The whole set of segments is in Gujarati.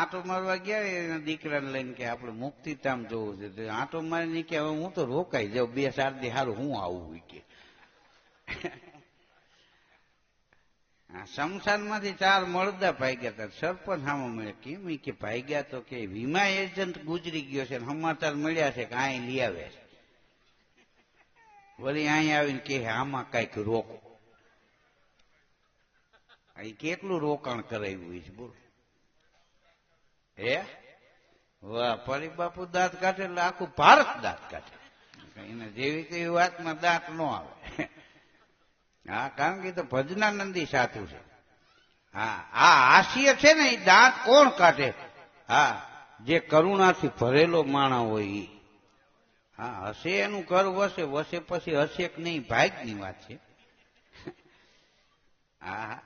આંટો મારવા ગયા એના દીકરાને લઈને કે આપણે મુક્તિધામ જવું છે. આંટો મારીને કે હવે હું તો રોકાઈ જાઉં 2-4 દી સારું હું આવું કે શમશાનમાંથી 4 મળદા ભાગ્યા હતા. સરપંચ સામે મળ્યા. કેમ કે ભાગ્યા તો કે વીમા એજન્ટ ગુજરી ગયો છે, સમાચાર મળ્યા છે કે અહીં લઈ આવે છે. વળી અહીં આવીને કે આમાં કઈક રોકો. અહીં કેટલું રોકાણ કરાવ્યું છે બોલો. હે વાહ, ફરી બાપુ દાંત કાઢે એટલે આખું ભારત દાંત કાઢે. એને જેવી તેવી વાતમાં દાંત ન આવે. હા, કારણ કે તો ભજનાનંદી સાધુ છે. હા, આ હાસ્ય છે ને એ દાંત કોણ કાઢે? હા, જે કરુણાથી ભરેલો માણા હોય એ. હા, હશે એનું ઘર વસે, વસે પછી હશે કે નહીં ભાગ્યની વાત છે. હા,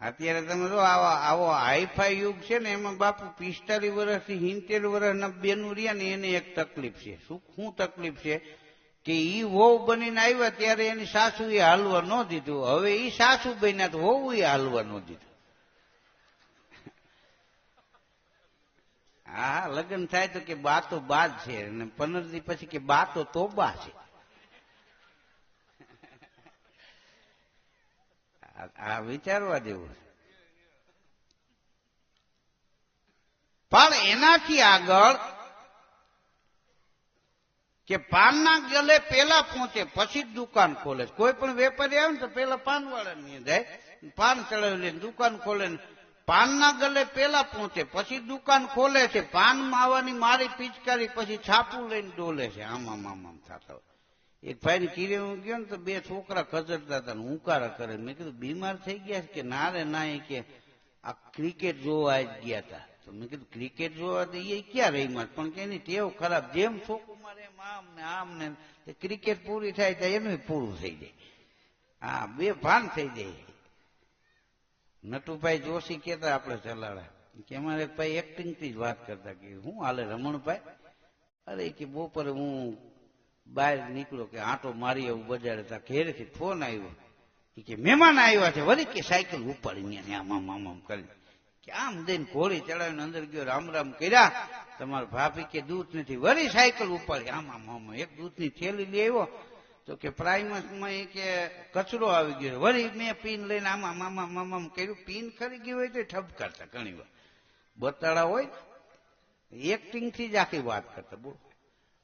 અત્યારે તમે જો આવો હાઈફાઈ યુગ છે ને એમાં બાપુ 45 વર્ષથી 70 વર્ષના બેનું રહ્યા ને એને એક તકલીફ છે. શું તકલીફ છે? કે ઈ વહુ બનીને આવ્યા ત્યારે એની સાસુ એ હાલવા ન દીધું. હવે ઈ સાસુ બન્યા તો વહુ એ હાલવા ન દીધું. હા, લગ્ન થાય તો કે બા તો બાદ છે, અને 15 દી પછી કે બા તો તોબા છે. આ વિચારવા જેવું છે. પણ એનાથી આગળ કે પાનના ગલે પેલા પહોંચે પછી જ દુકાન ખોલે. કોઈ પણ વેપારી આવે ને તો પેલા પાનવાળાની જાય, પાન ચડાવી લે, દુકાન ખોલે. પાનના ગલે પેલા પહોંચે પછી દુકાન ખોલે છે. પાન માવાની મારી પિચકારી પછી છાપું લઈને ડોલે છે. આમ થતા હોય. એક ભાઈ ને કીરે હું ગયો ને તો 2 છોકરા ખજરતા હતા, હુંકારા કરે. મેં કીધું બીમાર થઈ ગયા છે કે ના રે ના, એ કે આ ક્રિકેટ જોવા જ ગયા હતા. તો મેં કીધું ક્રિકેટ જોવા તો એ ક્યાં રહીમાં, પણ કે એની ટેવ ખરાબ. જેમ છોકરું મારે એમ આમ ને ક્રિકેટ પૂરી થાય તો એનું પૂરું થઈ જાય. હા, 2 ભાન થઈ જાય. નટુભાઈ જોશી કેતા આપણે ચલાડા કે અમારે ભાઈ એક્ટિંગ થી જ વાત કરતા કે હું હાલે રમણભાઈ? અરે કે બપોરે હું બહાર નીકળો કે આંટો મારી આવું બજારે, તા ઘેરેથી ફોન આવ્યો કે મહેમાન આવ્યા છે. વળી કે સાયકલ ઉપાડીને આમ કરી કે આમ દઈને ઘોડી ચડાવીને અંદર ગયો, રામ રામ કર્યા. તમારા ભાભી કે દૂધ નથી. વળી સાયકલ ઉપાડી આમ એક દૂધની થેલી લઈ આવ્યો તો કે પ્રાઇમસમાં કે કચરો આવી ગયો. વળી મેં પીન લઈને આમ કર્યું. પીન ખરી ગયું હોય તો ઠપકારતા ઘણી વાર બતાડા હોય, એક્ટિંગ થી જ આખી વાત કરતા બોલો.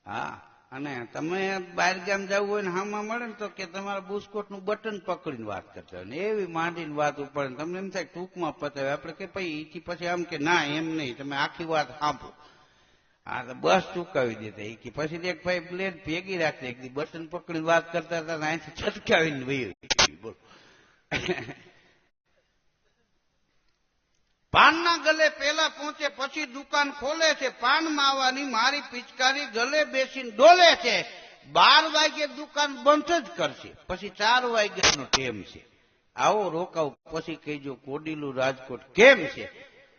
હા, અને તમે બહાર ગામ જવું હોય ને હામાં મળે ને તો કે તમારા બુસ્કોટ નું બટન પકડીને વાત કરતા હોય ને એવી માંડીને વાત ઉપર તમને એમ થાય ટૂંકમાં પતાવે. આપડે કે ભાઈ એથી પછી આમ કે ના એમ નહીં, તમે આખી વાત સાંભળો. હા, તો બસ ચૂકાવી દેતા. એ કે પછી એક ભાઈ પ્લેટ ભેગી રાખતી, એક બટન પકડીને વાત કરતા હતા, અહીંથી છટકાવીને વહી બોલો. પાનના ગલે પેલા પહોંચે પછી દુકાન ખોલે છે. પાન માવાની મારી પિચકારી ગલે બેસીને ડોલે છે. 12 વાગે દુકાન બંધ જ કરશે, પછી 4 વાગ્યાનો ટેમ છે. આવો રોકાવ પછી કહેજો કોડીલું રાજકોટ કેમ છે.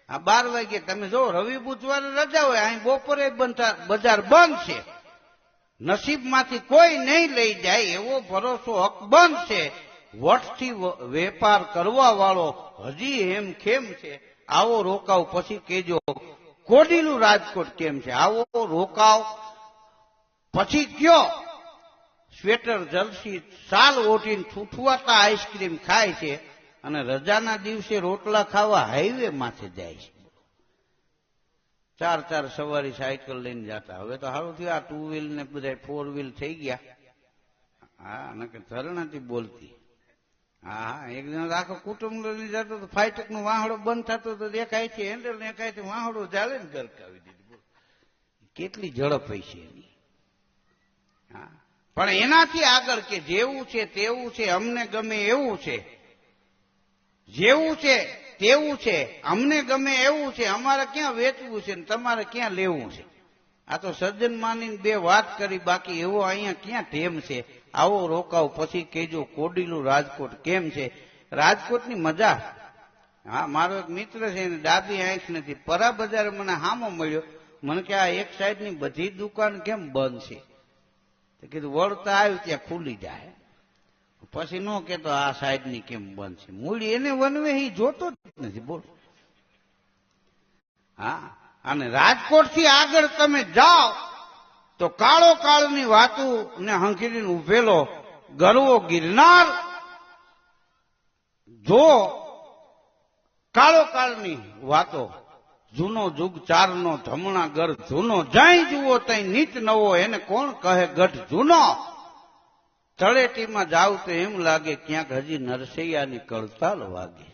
આ 12 વાગે તમે જો રવિ બુધવારે રજા હોય, અહીં બપોરે બજાર બંધ છે. નસીબમાંથી કોઈ નહીં લઈ જાય એવો ભરોસો અકબંધ છે. વટથી વેપાર કરવા વાળો હજી એમ ખેમ છે. આવો રોકાવ પછી કેજો કોડીલું રાજકોટ કેમ છે. આવો રોકાવ પછી કયો સ્વેટર જર્સી સાલ ઓઢીને છૂટવાતા આઈસ્ક્રીમ ખાય છે અને રજાના દિવસે રોટલા ખાવા હાઈવે માથે જાય છે. 4 સવારી સાયકલ લઈને જતા. હવે તો સારું થયું આ 2 વ્હીલ ને બધા 4 વ્હીલ થઈ ગયા. હા, નકર ધરણાથી બોલતી. હા, એક જણ આખો કુટુંબ લઈને જતો તો ફાઈટક નો વાહડો બંધ થતો તો દેખાય છે હેન્ડલ ને કાંઈ વાહડો ચાલે ને ગરકાવી દીધી. કેટલી ઝડપ હોય છે એની. હા, પણ એનાથી આગળ કે જેવું છે તેવું છે, અમને ગમે એવું છે, જેવું છે તેવું છે, અમને ગમે એવું છે, અમારે ક્યાં વેચવું છે ને તમારે ક્યાં લેવું છે. આ તો સજ્જન માનીને 2 વાત કરી, બાકી એવો અહીંયા ક્યાં ટેમ છે. આવો રોકાવ પછી કેજો કોડીલું રાજકોટ કેમ છે. રાજકોટની મજા. હા, મારો એક મિત્ર છે એને ડાબી આંખ નથી. પરા બજારે મને હામો મળ્યો. મને કે આ એક સાઈડ ની બધી દુકાન કેમ બંધ છે. તો કીધું વળતા આવ્યું ત્યાં ખુલી જાય. પછી નો કેતો આ સાઈડ ની કેમ બંધ છે. મૂળી એને વનવે એ જોતો જ નથી બોલ. હા, અને રાજકોટ થી આગળ તમે જાઓ તો કાળો કાળની વાતું ને હંખીરીને ઉભેલો ગરવો ગિરનાર. જો કાળો કાળની વાતો, જૂનો જુગ ચારનો ધમણા ગર જૂનો, જાય જુઓ તઈ નીત નવો, એને કોણ કહે ગઢ જૂનો. તળેટીમાં જાવ તો એમ લાગે ક્યાંક હજી નરસૈયાની કળતાલ વાગે.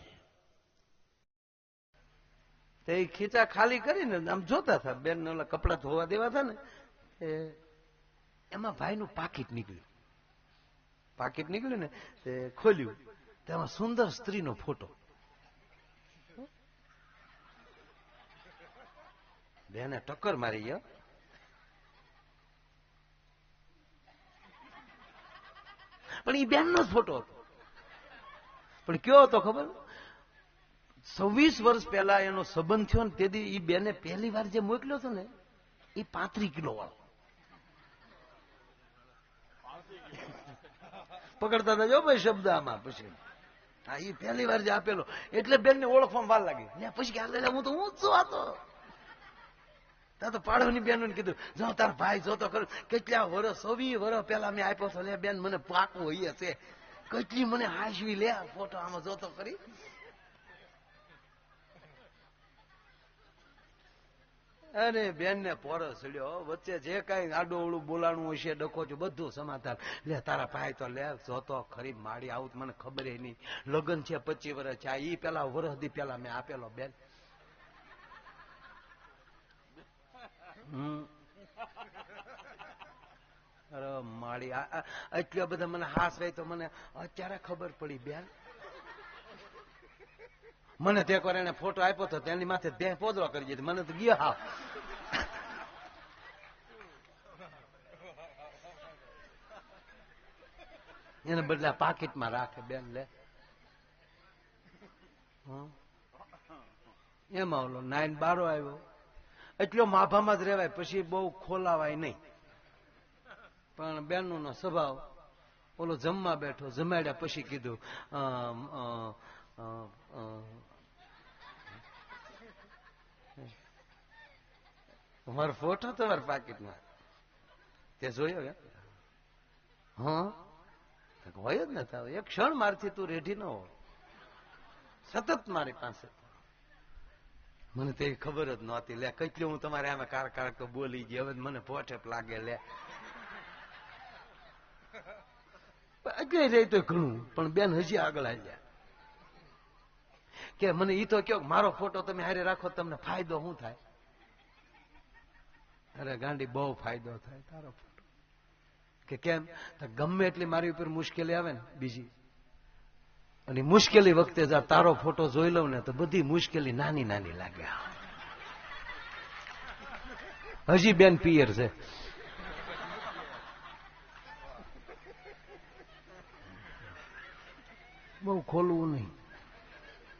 તે ખીચા ખાલી કરીને આમ જોતા હતા, બેન ઓલા કપડા ધોવા દેવા હતા ને, એમાં ભાઈનું પાકીટ નીકળ્યું ને તે ખોલ્યું, તેમાં સુંદર સ્ત્રીનો ફોટો. બેને ટક્કર મારી ગયો. પણ એ બેનનો જ ફોટો હતો. પણ કયો હતો ખબર? 26 વર્ષ પહેલા એનો સંબંધ થયો ને તેથી એ બેને પહેલી વાર જે મોકલ્યો હતો ને એ 35 કિલો વાળો પકડતા હતા. જો ભાઈ શબ્દ આમાં પછી હા એ પહેલી વાર જે આપેલો એટલે બેનને ઓળખવામાં વાર લાગી. પછી કે હું તો ઊંચો હતો. તો પાડોની બેન કીધું, જો તાર ભાઈ જોતો કર કેટલા વર્ષ 26 વર્ષ પેલા મેં આપ્યો હતો. લે બેન મને પાકું હોય છે, કેટલી મને હાશવી લે ફોટો આમાં જોતો કરી. અરે બેન ને પોરો ચડ્યો. વચ્ચે જે કઈ આડું અવળું બોલાણું હશે ડખો છું બધું સમાધાન. લે તારા ભાઈ તો લે જોતો ખરી માડી આવું મને ખબર નહીં. લગ્ન છે 25 વર્ષ છે. ઈ પેલા વર્ષ દી પેલા મેં આપેલો બેન. અરે માડી એટલા બધા મને હાસ રહી તો મને અત્યારે ખબર પડી બેન. મને તે વાર એને ફોટો આપ્યો હતો તેની માથે દેહ પોદરો કરી દીધો. મને તો ગયો હાવ. એને બદલે પાકીટમાં રાખે બેન. લે એમાં ઓલો 9-12 આવ્યો. એટલો માભામાં જ રેવાય, પછી બહુ ખોલાવાય નહીં. પણ બેનનો નો સ્વભાવ. ઓલો જમવા બેઠો, જમાડ્યા પછી કીધું મારો ફોટો તમારા પાકીટમાં તે જોયો? હા હોય જ ને. એક ક્ષણ મારથી તું રેડી ન હો, સતત મારી પાસે. મને તે ખબર જ નહોતી. લે કેટલી હું તમારે આમાં કાર તો બોલી ગઈ. હવે મને પોઠેપ લાગે. લે એટલે રહી તો ઘણું. પણ બેન હજી આગળ આવ્યા કે મને ઈ તો કયો મારો ફોટો તમે હારે રાખો તમને ફાયદો શું થાય? અરે ગાંડી બહુ ફાયદો થાય તારો ફોટો. કે કેમ? ગમે એટલી મારી ઉપર મુશ્કેલી આવે ને બીજી, અને મુશ્કેલી વખતે તારો ફોટો જોઈ લઉં ને તો બધી મુશ્કેલી નાની નાની લાગે. હજી બેન પિયર છે. બહુ ખોલવું નહીં.